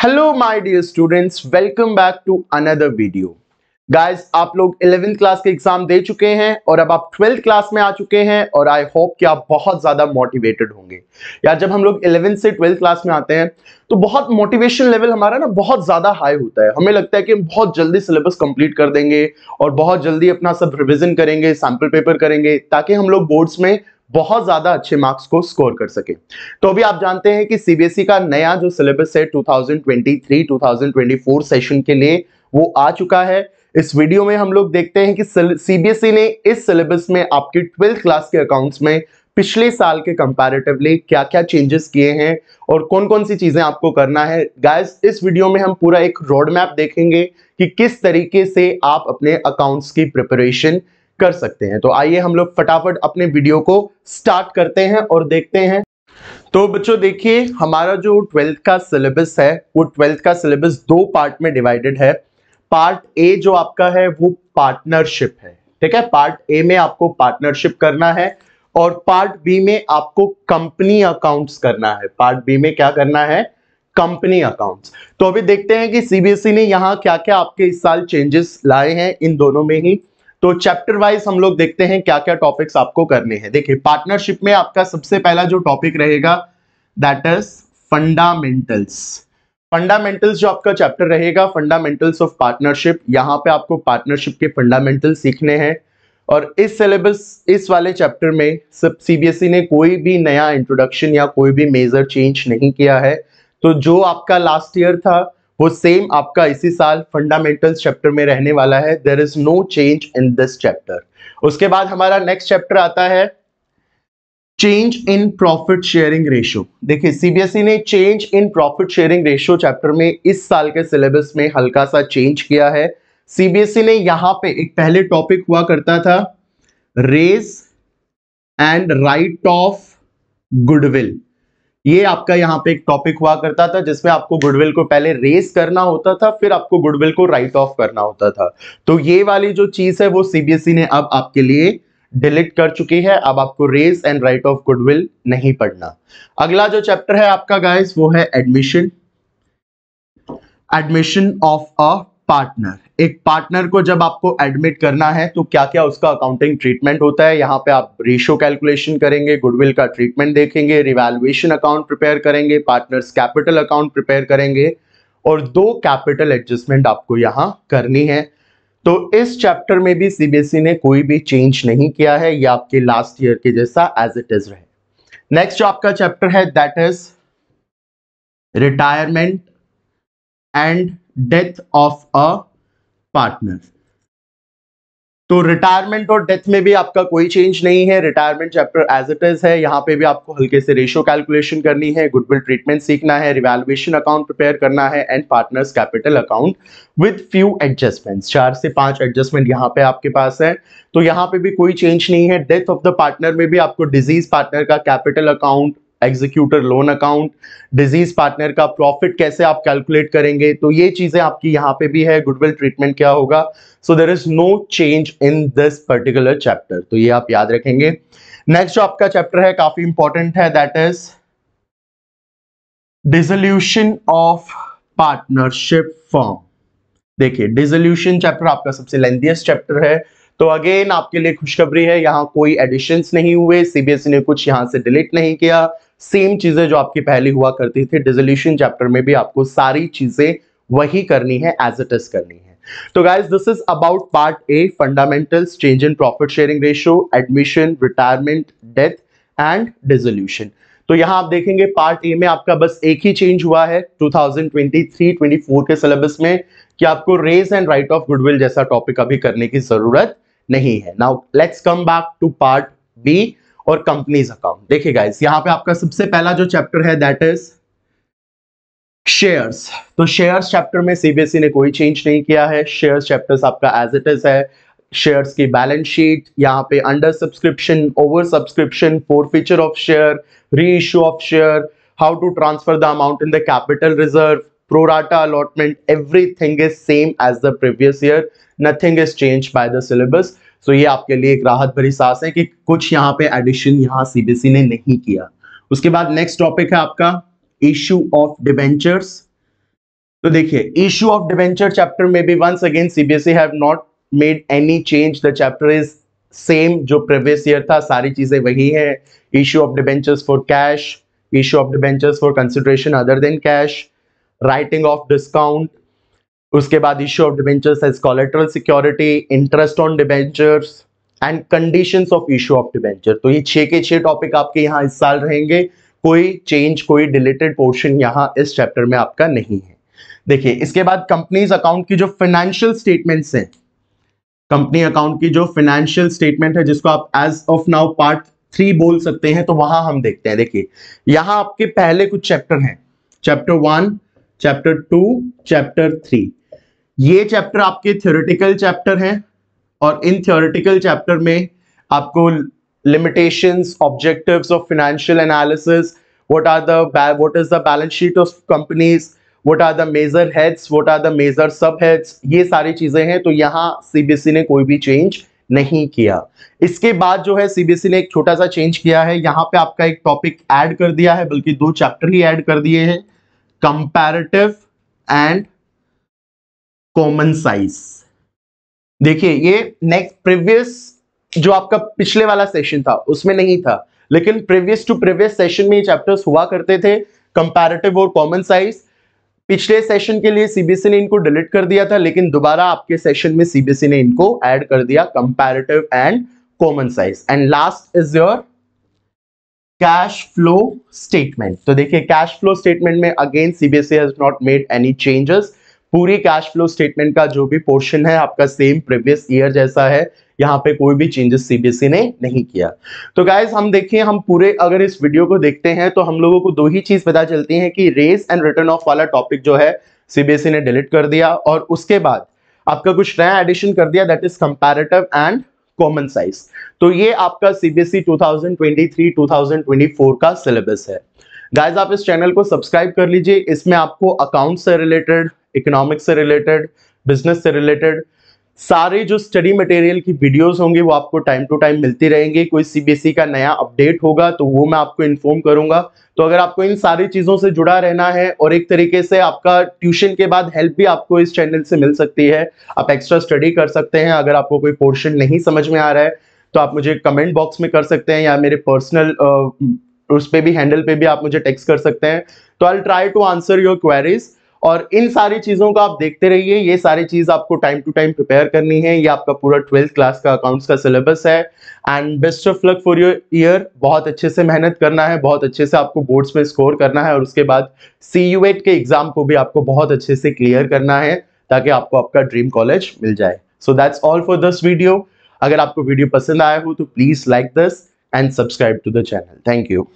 Hello my dear students, welcome back to another video. Guys, आप लोग 11th class के exam दे चुके हैं और अब आप 12th क्लास में आ चुके हैं और आई होप कि आप बहुत ज्यादा मोटिवेटेड होंगे। यार, जब हम लोग 11th से 12th क्लास में आते हैं तो बहुत मोटिवेशन लेवल हमारा ना बहुत ज्यादा हाई होता है। हमें लगता है कि हम बहुत जल्दी सिलेबस कंप्लीट कर देंगे और बहुत जल्दी अपना सब रिविजन करेंगे, सैंपल पेपर करेंगे, ताकि हम लोग बोर्ड्स में बहुत ज्यादा अच्छे मार्क्स को स्कोर कर सके। तो अभी आप जानते हैं कि सीबीएसई का नया जो सिलेबस है 2023-2024 सेशन के लिए वो आ चुका है। इस वीडियो में हम लोग देखते हैं कि सीबीएसई ने इस सिलेबस में आपकी 12th क्लास के अकाउंट्स में पिछले साल के कंपैरेटिवली क्या क्या चेंजेस किए हैं और कौन कौन सी चीजें आपको करना है। गाइस, इस वीडियो में हम पूरा एक रोड मैप देखेंगे कि किस तरीके से आप अपने अकाउंट्स की प्रिपरेशन कर सकते हैं। तो आइए हम लोग फटाफट अपने वीडियो को स्टार्ट करते हैं और देखते हैं। तो बच्चों देखिए, हमारा जो 12th का सिलेबस है वो 12th का सिलेबस दो पार्ट में डिवाइडेड है। पार्ट ए जो आपका है वो पार्टनरशिप है, ठीक है। पार्ट ए में आपको पार्टनरशिप करना है और पार्ट बी में आपको कंपनी अकाउंट्स करना है। पार्ट बी में क्या करना है? Company accounts. तो अभी देखते हैं कि सीबीएसई ने यहां क्या क्या आपके इस साल चेंजेस लाए हैं इन दोनों में ही। तो चैप्टर वाइज हम लोग देखते हैं क्या क्या टॉपिक्स आपको करने हैं। देखिए, पार्टनरशिप में आपका सबसे पहला जो टॉपिक रहेगा दैट इज फंडामेंटल्स। फंडामेंटल्स जो आपका चैप्टर रहेगा, फंडामेंटल्स ऑफ पार्टनरशिप। यहां पे आपको पार्टनरशिप के फंडामेंटल सीखने हैं। और इस सिलेबस, इस वाले चैप्टर में सब सीबीएसई ने कोई भी नया इंट्रोडक्शन या कोई भी मेजर चेंज नहीं किया है। तो जो आपका लास्ट ईयर था वो सेम आपका इसी साल फंडामेंटल्स चैप्टर में रहने वाला है। There is no change in this chapter. उसके बाद हमारा नेक्स्ट चैप्टर आता है change in profit sharing ratio. देखिए, सीबीएसई ने change in profit sharing ratio chapter में इस साल के सिलेबस में हल्का सा चेंज किया है। सीबीएसई ने यहां पे एक पहले टॉपिक हुआ करता था raise and write off goodwill. ये आपका यहां पे एक टॉपिक हुआ करता था जिसमें आपको गुडविल को पहले रेज करना होता था, फिर आपको गुडविल को राइट ऑफ करना होता था। तो ये वाली जो चीज है वो सीबीएसई ने अब आपके लिए डिलीट कर चुकी है। अब आपको raise and write off goodwill नहीं पढ़ना। अगला जो चैप्टर है आपका गाइस वो है admission. Admission of a partner. एक पार्टनर को जब आपको एडमिट करना है तो क्या क्या उसका अकाउंटिंग ट्रीटमेंट होता है। यहाँ पे आप रेशियो कैलकुलेशन करेंगे, गुडविल का ट्रीटमेंट देखेंगे, रिवैल्यूएशन अकाउंट प्रिपेयर करेंगे, पार्टनर्स कैपिटल अकाउंट प्रिपेयर करेंगे और दो कैपिटल एडजस्टमेंट आपको यहाँ करनी है। तो इस चैप्टर में भी सीबीएसई ने कोई भी चेंज नहीं किया है, ये आपके लास्ट ईयर के जैसा एज इट इज रहे। नेक्स्ट जो आपका चैप्टर है that is retirement and death of a partner. तो रिटायरमेंट और डेथ में भी आपका कोई चेंज नहीं है। Retirement chapter as it is है। यहां पे भी आपको हल्के से रेशियो कैलकुलेशन करनी है, गुडविल ट्रीटमेंट सीखना है, रिवैल्यूएशन अकाउंट प्रिपेयर करना है and partners capital account with few adjustments. 4 से 5 एडजस्टमेंट यहां पे आपके पास है। तो यहां पे भी कोई चेंज नहीं है। डेथ ऑफ द पार्टनर में भी आपको डिजीज पार्टनर का capital account, executor loan account, disease partner का प्रॉफिट कैसे आप कैलकुलेट करेंगे, तो ये चीजें आपकी यहाँ पे भी है। गुडविल ट्रीटमेंट क्या होगा। So there is no change in this particular chapter, तो ये आप याद रखेंगे। नेक्स्ट जो आपका चैप्टर है काफी इंपॉर्टेंट है that is dissolution of partnership firm. देखिए, डिसोल्यूशन चैप्टर आपका सबसे लेंथीएस्ट चैप्टर है। तो अगेन आपके लिए खुशखबरी है, यहाँ कोई एडिशंस नहीं हुए, सीबीएसई ने कुछ यहाँ से डिलीट नहीं किया। सेम चीजें जो आपकी पहले हुआ करती थी डिसोल्यूशन चैप्टर में भी आपको सारी चीजें वही करनी है, एज इट इज करनी है। तो guys, this is about part A, fundamentals, change in profit sharing ratio, admission, retirement, death and dissolution. तो यहां आप देखेंगे पार्ट ए में आपका बस एक ही चेंज हुआ है 2023-24 के सिलेबस में कि आपको raise and write off goodwill जैसा टॉपिक अभी करने की जरूरत नहीं है। Now let's come back to part B और कंपनीज अकाउंट। देखिए गाइस, यहां पे आपका सबसे पहला जो चैप्टर है दैट इज शेयर्स। तो शेयर्स चैप्टर में सीबीएसई ने कोई चेंज नहीं किया है। शेयर्स चैप्टर्स आपका एज इट इज है। शेयर्स की बैलेंस शीट, यहाँ पे under subscription, over subscription, forfeiture of share, reissue of share, how to transfer the amount in the capital reserve, pro rata allotment, everything is same as the previous year, nothing is changed by the syllabus. So ये आपके लिए एक राहत भरी सांस है कि कुछ यहाँ पे एडिशन यहाँ सीबीएसई ने नहीं किया। उसके बाद नेक्स्ट टॉपिक है आपका इश्यू ऑफ डिबेंचर्स, तो देखिए, इश्यू ऑफ डिबेंचर चैप्टर में भी once again CBSE have not made any change, the chapter is same जो प्रीवियस ईयर था, सारी चीजें वही है। Issue of debentures for cash, issue of debentures for consideration other than cash, writing off discount, उसके बाद issue of debentures as collateral security, interest on debentures and conditions of issue of debenture. तो ये 6 के 6 topic आपके यहाँ इस साल रहेंगे, कोई चेंज, कोई डिलीटेड पोर्शन यहाँ इस चैप्टर में आपका नहीं है। देखिए, इसके बाद कंपनीज अकाउंट की जो फाइनेंशियल स्टेटमेंट्स हैं, कंपनी अकाउंट की जो फाइनेंशियल स्टेटमेंट है जिसको आप एज ऑफ नाउ पार्ट 3 बोल सकते हैं, तो वहां हम देखते हैं। देखिए, यहां आपके पहले कुछ चैप्टर हैं, चैप्टर 1, चैप्टर 2, चैप्टर 3। ये चैप्टर आपके थ्योरेटिकल चैप्टर हैं और इन थ्योरेटिकल चैप्टर में आपको limitations, objectives of financial analysis, what is the balance sheet of companies, what are the major heads, what are the major subheads, ये सारी चीजें हैं। तो यहाँ सीबीएसई ने कोई भी चेंज नहीं किया। इसके बाद जो है सीबीएसई ने एक छोटा सा चेंज किया है, यहाँ पे आपका एक टॉपिक ऐड कर दिया है, बल्कि 2 चैप्टर ही ऐड कर दिए हैं, कंपैरेटिव एंड कॉमन साइज। देखिए, ये नेक्स्ट प्रीवियस जो आपका पिछले वाला सेशन था उसमें नहीं था, लेकिन प्रीवियस टू प्रीवियस सेशन में ये चैप्टर्स हुआ करते थे, कंपैरेटिव और कॉमन साइज। पिछले सेशन के लिए सीबीएसई ने इनको डिलीट कर दिया था, लेकिन दोबारा आपके सेशन में सीबीएसई ने इनको ऐड कर दिया, comparative and common size. And last is your cash flow statement. तो देखिए, कैश फ्लो स्टेटमेंट में again CBSE has not made any changes. पूरी कैश फ्लो स्टेटमेंट का जो भी पोर्शन है आपका सेम प्रीवियस ईयर जैसा है, यहाँ पे कोई भी चेंजेस सीबीएसई ने नहीं किया। तो गाइस, हम देखिए, हम पूरे अगर इस वीडियो को देखते हैं तो हम लोगों को 2 ही चीज पता चलती है कि रेज एंड रिटर्न ऑफ वाला टॉपिक जो है सीबीएसई ने डिलीट कर दिया, और उसके बाद आपका कुछ नया एडिशन कर दिया, that is comparative and common size. तो ये आपका सीबीएसई 2023-2024 का सिलेबस है। गाइस, आप इस चैनल को सब्सक्राइब कर लीजिए, इसमें आपको अकाउंट से रिलेटेड, इकोनॉमिक्स से रिलेटेड, बिजनेस से रिलेटेड सारे जो स्टडी मटेरियल की वीडियोस होंगी वो आपको टाइम टू टाइम मिलती रहेंगी। कोई सीबीएसई का नया अपडेट होगा तो वो मैं आपको इन्फॉर्म करूंगा। तो अगर आपको इन सारी चीजों से जुड़ा रहना है और एक तरीके से आपका ट्यूशन के बाद हेल्प भी आपको इस चैनल से मिल सकती है, आप एक्स्ट्रा स्टडी कर सकते हैं। अगर आपको कोई पोर्शन नहीं समझ में आ रहा है तो आप मुझे कमेंट बॉक्स में कर सकते हैं, या मेरे पर्सनल उस पे भी, हैंडल पे भी आप मुझे टेक्स्ट कर सकते हैं। तो I will try to answer your queries. और इन सारी चीजों को आप देखते रहिए, ये सारी चीज आपको टाइम टू टाइम प्रिपेयर करनी है। ये आपका पूरा 12th क्लास का अकाउंट्स का सिलेबस है। And best of luck for your year. बहुत अच्छे से मेहनत करना है, बहुत अच्छे से आपको बोर्ड्स में स्कोर करना है, और उसके बाद CUET के एग्जाम को भी आपको बहुत अच्छे से क्लियर करना है, ताकि आपको आपका ड्रीम कॉलेज मिल जाए। So that's all for this video. अगर आपको वीडियो पसंद आया हो तो please like this and subscribe to the channel. Thank you.